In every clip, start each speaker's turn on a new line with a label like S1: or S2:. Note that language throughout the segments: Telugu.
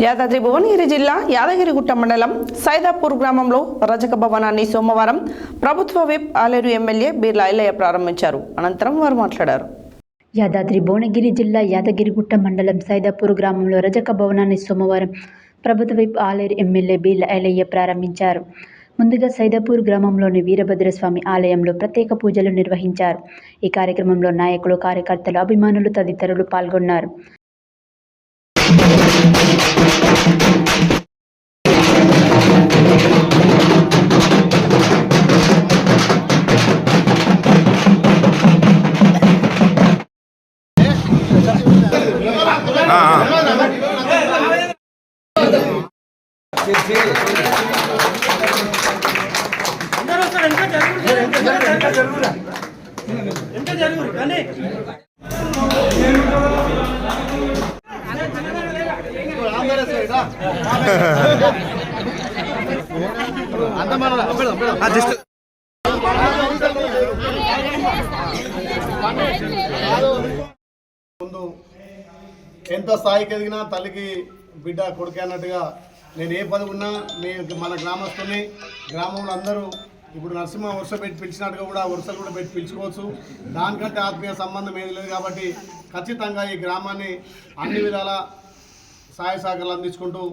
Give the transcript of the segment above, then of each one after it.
S1: యాదాద్రి భువనగిరి జిల్లా యాదగిరిగుట్ట మండలం సైదాపూర్ గ్రామంలో రజక భవనాన్ని సోమవారం ప్రభుత్వ విప్ ఆలేరు ఎమ్మెల్యే బీర్లా ఐలయ్య ప్రారంభించారు. అనంతరం వారు మాట్లాడారు.
S2: యాదాద్రి భువనగిరి జిల్లా యాదగిరిగుట్ట మండలం సైదాపూర్ గ్రామంలో రజక భవనాన్ని సోమవారం ప్రభుత్వ విప్ ఆలేరు ఎమ్మెల్యే బీర్లా ఐలయ్య ప్రారంభించారు. ముందుగా సైదాపూర్ గ్రామంలోని వీరభద్రస్వామి ఆలయంలో ప్రత్యేక పూజలు నిర్వహించారు. ఈ కార్యక్రమంలో నాయకులు, కార్యకర్తలు, అభిమానులు తదితరులు పాల్గొన్నారు.
S3: ముందు ఎంత స్థాయికి ఎదిగినా తల్లికి బిడ్డ కొడుకు అన్నట్టుగా నేను ఏ పదవి ఉన్నా మన గ్రామస్తుల్ని గ్రామంలో అందరూ ఇప్పుడు నరసింహ వరుస పెట్టి పిలిచినట్టుగా కూడా వరుసలు కూడా పెట్టి పిలుచుకోవచ్చు. దానికంటే ఆత్మీయ సంబంధం ఏది లేదు కాబట్టి ఖచ్చితంగా ఈ గ్రామాన్ని అన్ని విధాల సహాయ సహకారాలు అందించుకుంటూ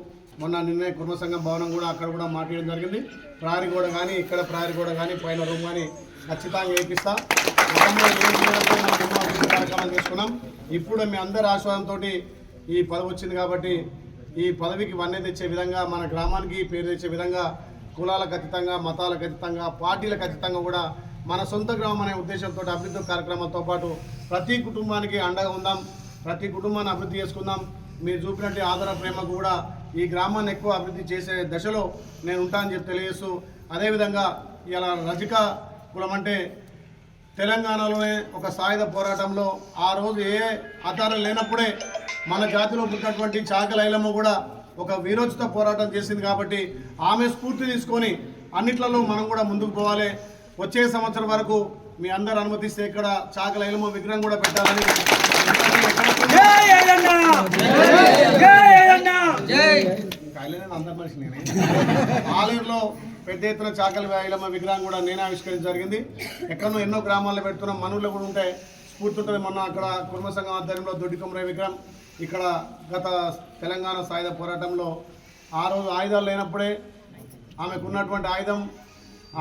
S3: నిన్నే కుటుంబ సంఘం భవనం కూడా అక్కడ కూడా మాట్లాడడం జరిగింది. ప్రహరీ గోడ కానీ ఇక్కడ ప్రహరీ గోడ కానీ పైన రూమ్ కానీ ఖచ్చితంగా వేపిస్తా. కార్యక్రమం చేసుకున్నాం. ఇప్పుడు మీ అందరి ఆశీర్వాదంతో ఈ పదవి వచ్చింది కాబట్టి ఈ పదవికి వన్నె తెచ్చే విధంగా, మన గ్రామానికి పేరు తెచ్చే విధంగా కులాలకు అతీతంగా, మతాలకు అతీతంగా, పార్టీలకు అతీతంగా కూడా మన సొంత గ్రామం అనే ఉద్దేశంతో అభివృద్ధి కార్యక్రమంతో పాటు ప్రతి కుటుంబానికి అండగా ఉందాం, ప్రతి కుటుంబాన్ని అభివృద్ధి చేసుకుందాం. మీరు చూపినట్టు ఆదర ప్రేమకు కూడా ఈ గ్రామాన్ని ఎక్కువ అభివృద్ధి చేసే దశలో నేను ఉంటానని చెప్పి తెలియజేస్తూ, అదేవిధంగా ఇలా రజక కులం అంటే తెలంగాణలోనే ఒక సాయుధ పోరాటంలో ఆ రోజు ఏ ఆధారం లేనప్పుడే మన జాతిలో పుట్టినటువంటి చాకలి ఐలమ్మ కూడా ఒక వీరోచిత పోరాటం చేసింది కాబట్టి ఆమె స్ఫూర్తి తీసుకొని అన్నిట్లలో మనం కూడా ముందుకు పోవాలి. వచ్చే సంవత్సరం వరకు మీ అందరు అనుమతిస్తే ఇక్కడ చాకలి ఐలమ్మ విగ్రహం కూడా పెట్టాలని అందరి మనిషి నేనే ఆలయంలో పెద్ద ఎత్తున చాకలి ఐలమ్మ విగ్రహం కూడా నేనే ఆవిష్కరించడం జరిగింది. ఎక్కడో ఎన్నో గ్రామాల్లో పెడుతున్నాం, మనూర్లో కూడా ఉంటే స్ఫూర్తి ఉంటుంది. మొన్న అక్కడ కుటుంబ సంఘం ఆధ్వర్యంలో దొడ్డికొమరయ్య విగ్రహం, ఇక్కడ గత తెలంగాణ సాయుధ పోరాటంలో ఆ రోజు ఆయుధాలు లేనప్పుడే ఆమెకున్నటువంటి ఆయుధం,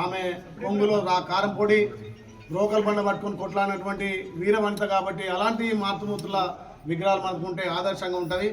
S3: ఆమె కొంగులో కారం పొడి రోకల్ బండ పట్టుకొని కొట్లాడినటువంటి వీర వనిత కాబట్టి అలాంటి మాతృమూర్తుల విగ్రహాలు మనకుంటే ఆదర్శంగా ఉంటుంది.